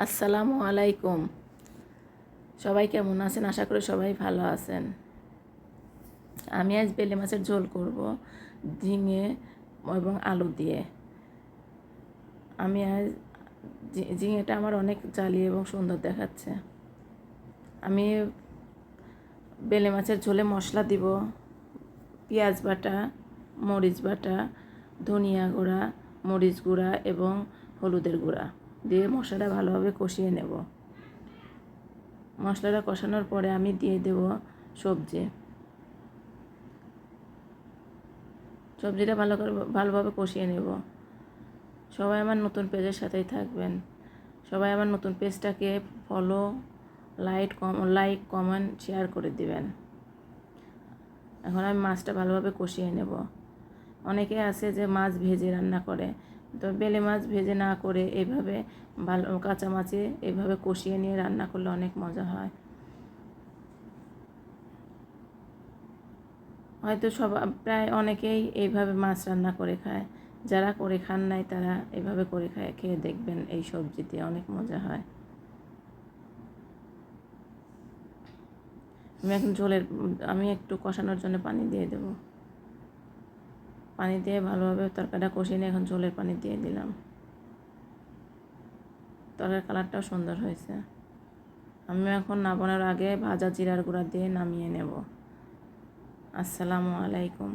আসসালামু আলাইকুম। সবাই কেমন আছেন? আশা করি সবাই ভালো আছেন। আমি আজ বেলে মাছের ঝোল করব ঝিঙে এবং আলু দিয়ে। আমি আজ ঝিঙেটা আমার অনেক জালি এবং সুন্দর দেখাচ্ছে। আমি বেলে মাছের ঝোলে মশলা দিব পেঁয়াজ বাটা, মরিচ বাটা, ধনিয়া গুঁড়া, মরিচ গুঁড়া এবং হলুদের গুঁড়া দিয়ে মশলাটা ভালোভাবে কষিয়ে নেব। মশলাটা কষানোর পরে আমি দিয়ে দেব সবজিটা ভালোভাবে কষিয়ে নেব। সবাই আমার নতুন পেজের সাথেই থাকবেন। সবাই আমার নতুন পেজটাকে ফলো, লাইক কমেন্ট শেয়ার করে দিবেন। এখন আমি মাছটা ভালোভাবে কষিয়ে নেব। অনেকে আছে যে মাছ ভেজে রান্না করে, তো বেলে মাছ ভেজে না করে এইভাবে কাঁচা মাছে এইভাবে কষিয়ে নিয়ে রান্না করলে অনেক মজা হয়। হয়তো প্রায় অনেকেই এইভাবে মাছ রান্না করে খায়। যারা করে খান নাই তারা এইভাবে করে খেয়ে দেখবেন, এই সবজি দিয়ে অনেক মজা হয়। আমি একটু কষানোর জন্য পানি দিয়ে দেব। পানি দিয়ে ভালোভাবে তরকারিটা কষিয়ে নিয়ে এখন ঝোলের পানি দিয়ে দিলাম। তরকারির কালারটাও সুন্দর হয়েছে। আমি এখন নামানোর আগে ভাজা জিরার গুঁড়া দিয়ে নামিয়ে নেব। আসসালামু আলাইকুম।